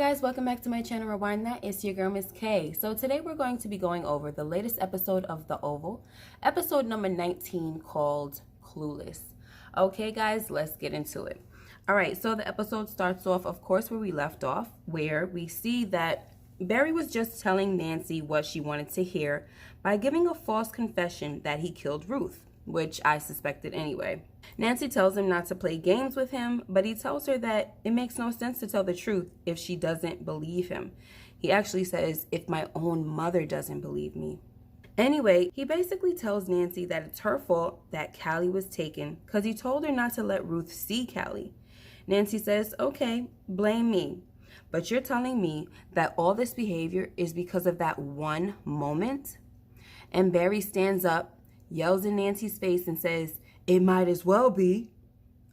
guys, welcome back to my channel Rewind That. It's your girl Miss K. So today we're going to be going over the latest episode of The Oval, episode number 19, called Clueless. Okay guys, let's get into it. Alright, so the episode starts off, of course, where we left off, where we see that Barry was just telling Nancy what she wanted to hear by giving a false confession that he killed Ruth, which I suspected anyway. Nancy tells him not to play games with him, but he tells her that it makes no sense to tell the truth if she doesn't believe him. He actually says, if my own mother doesn't believe me. Anyway, he basically tells Nancy that it's her fault that Callie was taken because he told her not to let Ruth see Callie. Nancy says, okay, blame me. But you're telling me that all this behavior is because of that one moment? And Barry stands up, yells in Nancy's face and says, it might as well be.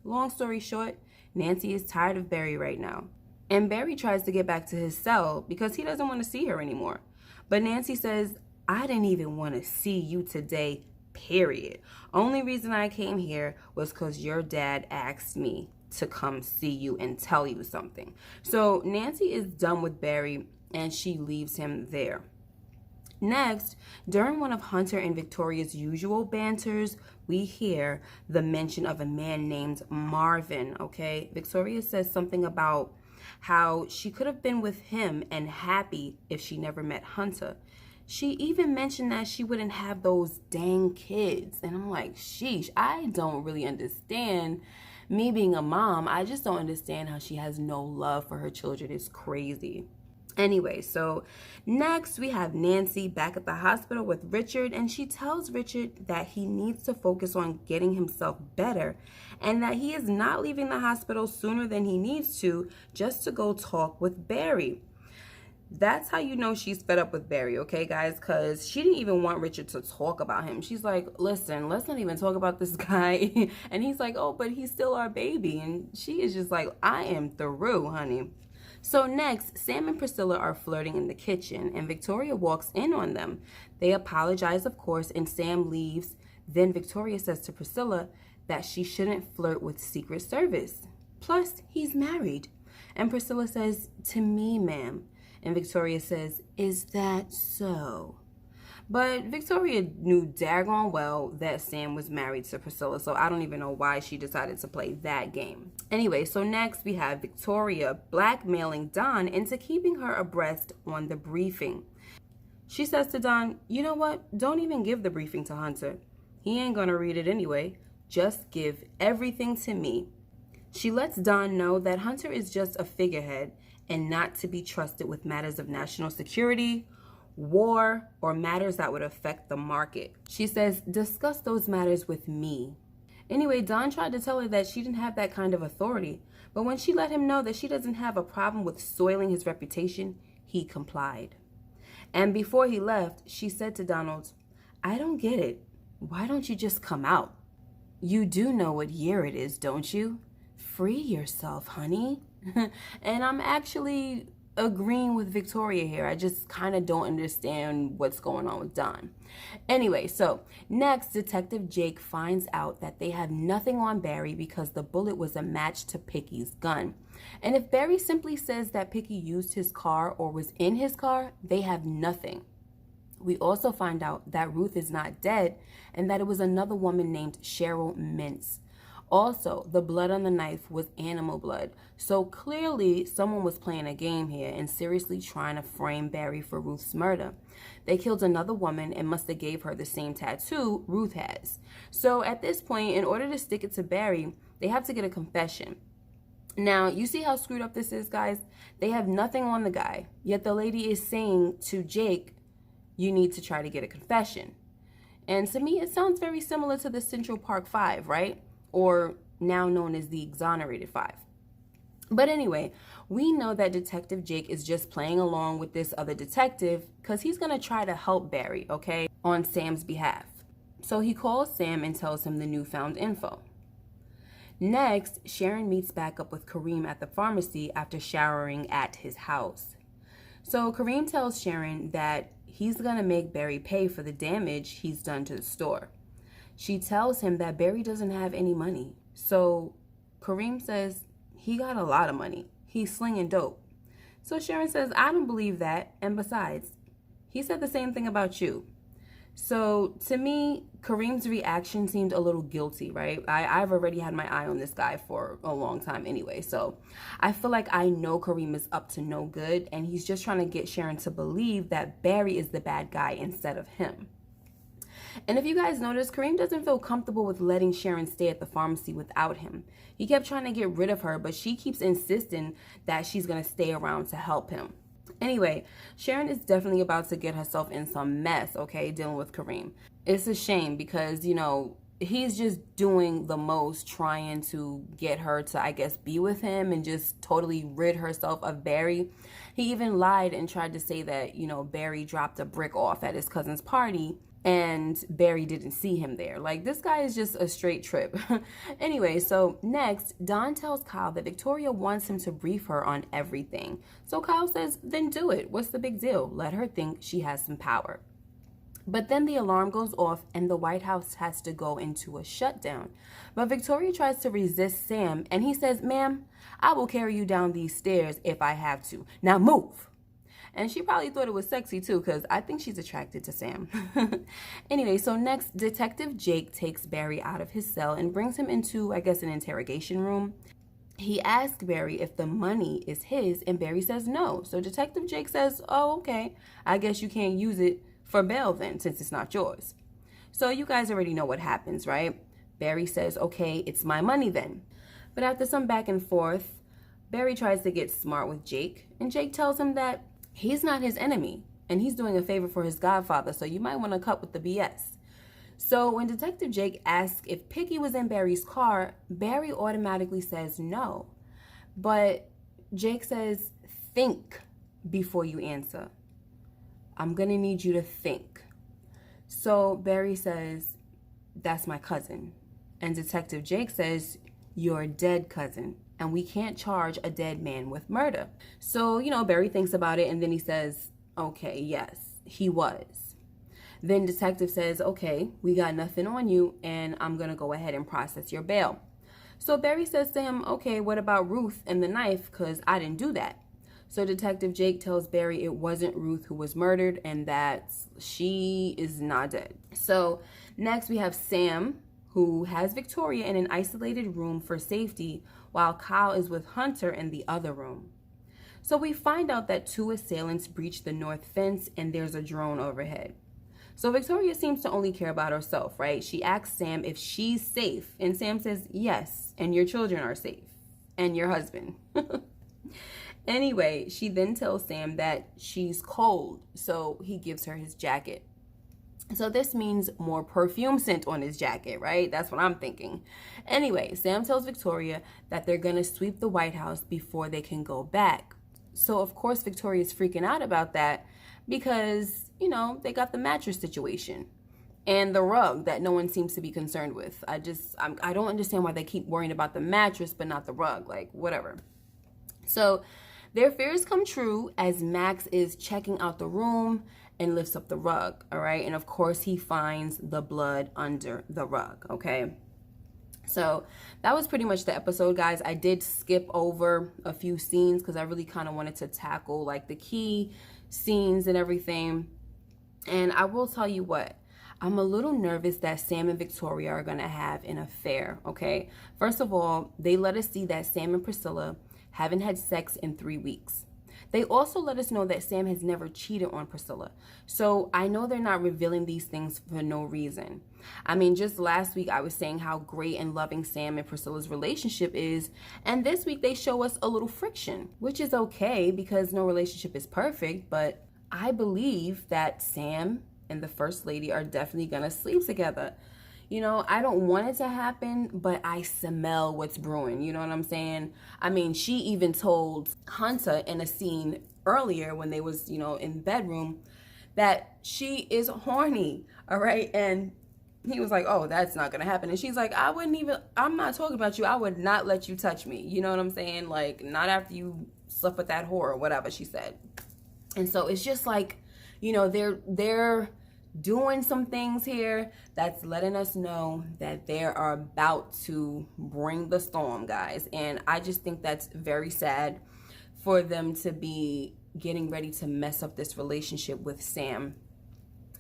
Long story short, Nancy is tired of Barry right now. And Barry tries to get back to his cell because he doesn't want to see her anymore. But Nancy says, I didn't even want to see you today, period. Only reason I came here was because your dad asked me to come see you and tell you something. So Nancy is done with Barry and she leaves him there. Next, during one of Hunter and Victoria's usual banters, we hear the mention of a man named Marvin, okay? Victoria says something about how she could have been with him and happy if she never met Hunter. She even mentioned that she wouldn't have those dang kids. And I'm like, sheesh, I don't really understand. Me being a mom, I just don't understand how she has no love for her children. It's crazy. Anyway, so next we have Nancy back at the hospital with Richard, and she tells Richard that he needs to focus on getting himself better and that he is not leaving the hospital sooner than he needs to just to go talk with Barry. That's how you know she's fed up with Barry, okay, guys? Because she didn't even want Richard to talk about him. She's like, listen, let's not even talk about this guy. And he's like, oh, but he's still our baby. And she is just like, I am through, honey. So next, Sam and Priscilla are flirting in the kitchen, and Victoria walks in on them. They apologize, of course, and Sam leaves. Then Victoria says to Priscilla that she shouldn't flirt with Secret Service. Plus, he's married. And Priscilla says, to me, ma'am. And Victoria says, is that so? But Victoria knew daggone well that Sam was married to Priscilla, so I don't even know why she decided to play that game. Anyway, so next we have Victoria blackmailing Don into keeping her abreast on the briefing. She says to Don, you know what? Don't even give the briefing to Hunter. He ain't gonna read it anyway. Just give everything to me. She lets Don know that Hunter is just a figurehead and not to be trusted with matters of national security, war, or matters that would affect the market. She says, discuss those matters with me. Anyway, Don tried to tell her that she didn't have that kind of authority, but when she let him know that she doesn't have a problem with soiling his reputation, he complied. And before he left, she said to Donald, I don't get it. Why don't you just come out? You do know what year it is, don't you? Free yourself, honey. And I'm actually agreeing with Victoria here. I just kind of don't understand what's going on with Don. Anyway, so next, Detective Jake finds out that they have nothing on Barry because the bullet was a match to Picky's gun. And if Barry simply says that Picky used his car or was in his car, they have nothing. We also find out that Ruth is not dead and that it was another woman named Cheryl Mintz. Also, the blood on the knife was animal blood. So clearly someone was playing a game here and seriously trying to frame Barry for Ruth's murder. They killed another woman and must have gave her the same tattoo Ruth has. So at this point, in order to stick it to Barry, they have to get a confession. Now, you see how screwed up this is, guys? They have nothing on the guy, yet the lady is saying to Jake, you need to try to get a confession. And to me, it sounds very similar to the Central Park 5, right? Or now known as the Exonerated 5. But anyway, we know that Detective Jake is just playing along with this other detective because he's going to try to help Barry, okay, on Sam's behalf. So he calls Sam and tells him the newfound info. Next, Sharon meets back up with Kareem at the pharmacy after showering at his house. So Kareem tells Sharon that he's going to make Barry pay for the damage he's done to the store. She tells him that Barry doesn't have any money. So Kareem says he got a lot of money. He's slinging dope. So Sharon says, I don't believe that. And besides, he said the same thing about you. So to me, Kareem's reaction seemed a little guilty, right? I've already had my eye on this guy for a long time anyway. So I feel like I know Kareem is up to no good, and he's just trying to get Sharon to believe that Barry is the bad guy instead of him. And if you guys notice, Kareem doesn't feel comfortable with letting Sharon stay at the pharmacy without him. He kept trying to get rid of her, but she keeps insisting that she's going to stay around to help him. Anyway, Sharon is definitely about to get herself in some mess, okay, dealing with Kareem. It's a shame because, he's just doing the most trying to get her to, I guess, be with him and just totally rid herself of Barry. He even lied and tried to say that, Barry dropped a brick off at his cousin's party and Barry didn't see him there. Like, this guy is just a straight trip. Anyway, so next, Don tells Kyle that Victoria wants him to brief her on everything. So Kyle says, then do it. What's the big deal? Let her think she has some power. But then the alarm goes off and the White House has to go into a shutdown. But Victoria tries to resist Sam and he says, ma'am, I will carry you down these stairs if I have to. Now move. And she probably thought it was sexy too, because I think she's attracted to Sam. Anyway, so next, Detective Jake takes Barry out of his cell and brings him into, I guess, an interrogation room. He asks Barry if the money is his, and Barry says no. So Detective Jake says, oh, okay, I guess you can't use it for bail then, since it's not yours. So you guys already know what happens, right? Barry says, okay, it's my money then. But after some back and forth, Barry tries to get smart with Jake, and Jake tells him that he's not his enemy, and he's doing a favor for his godfather, so you might want to cut with the BS. So when Detective Jake asks if Picky was in Barry's car, Barry automatically says no. But Jake says, think before you answer. I'm going to need you to think. So Barry says, that's my cousin. And Detective Jake says, you're a dead cousin, and we can't charge a dead man with murder. So, Barry thinks about it, and then he says, okay, yes, he was. Then Detective says, okay, we got nothing on you, and I'm going to go ahead and process your bail. So Barry says to him, okay, what about Ruth and the knife, because I didn't do that. So Detective Jake tells Barry it wasn't Ruth who was murdered, and that she is not dead. So next we have Sam, who has Victoria in an isolated room for safety, while Kyle is with Hunter in the other room. So we find out that 2 assailants breached the north fence and there's a drone overhead. So Victoria seems to only care about herself, right? She asks Sam if she's safe, and Sam says yes, and your children are safe, and your husband. Anyway, she then tells Sam that she's cold, so he gives her his jacket. So this means more perfume scent on his jacket, right? That's what I'm thinking. Anyway, Sam tells Victoria that they're going to sweep the White House before they can go back. So, of course, Victoria's freaking out about that because, they got the mattress situation and the rug that no one seems to be concerned with. I don't understand why they keep worrying about the mattress but not the rug, like whatever. So their fears come true as Max is checking out the room and lifts up the rug, all right? And of course, he finds the blood under the rug, okay? So that was pretty much the episode, guys. I did skip over a few scenes because I really kind of wanted to tackle like the key scenes and everything. And I will tell you what, I'm a little nervous that Sam and Victoria are going to have an affair, okay? First of all, they let us see that Sam and Priscilla haven't had sex in 3 weeks. They also let us know that Sam has never cheated on Priscilla. So I know they're not revealing these things for no reason. I mean, just last week I was saying how great and loving Sam and Priscilla's relationship is. And this week they show us a little friction, which is okay because no relationship is perfect. But I believe that Sam and the First Lady are definitely going to sleep together. I don't want it to happen, but I smell what's brewing. You know what I'm saying? I mean, she even told Hunter in a scene earlier when they was, in bedroom that she is horny. All right. And he was like, oh, that's not going to happen. And she's like, I'm not talking about you. I would not let you touch me. You know what I'm saying? Like, not after you slept with that whore or whatever she said. And so it's just like, they're doing some things here that's letting us know that they are about to bring the storm, guys. And I just think that's very sad for them to be getting ready to mess up this relationship with Sam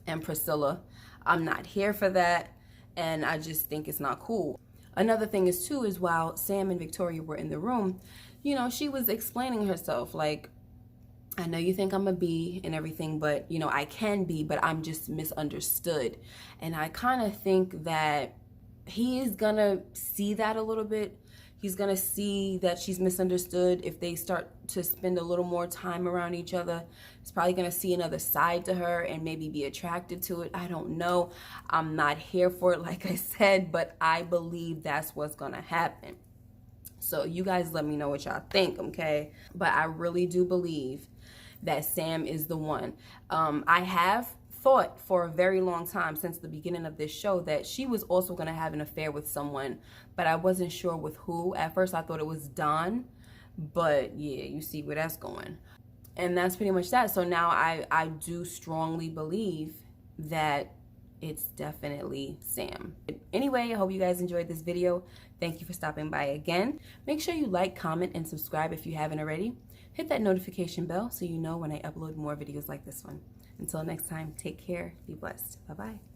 and Priscilla. I'm not here for that, and I just think it's not cool. Another thing is too, is while Sam and Victoria were in the room, you know, she was explaining herself like, I know you think I'm a B and everything, but you know, I can be, but I'm just misunderstood. And I kind of think that he is gonna see that a little bit. He's gonna see that she's misunderstood if they start to spend a little more time around each other. He's probably gonna see another side to her and maybe be attracted to it. I don't know. I'm not here for it, like I said, but I believe that's what's gonna happen. So you guys let me know what y'all think, okay? But I really do believe that Sam is the one. I have thought for a very long time, since the beginning of this show, that she was also going to have an affair with someone, but I wasn't sure with who. At first I thought it was Don, but yeah, you see where that's going. And that's pretty much that. So now I do strongly believe that it's definitely Sam. Anyway, I hope you guys enjoyed this video. Thank you for stopping by again. Make sure you like, comment, and subscribe if you haven't already. Hit that notification bell so you know when I upload more videos like this one. Until next time, take care, be blessed. Bye-bye.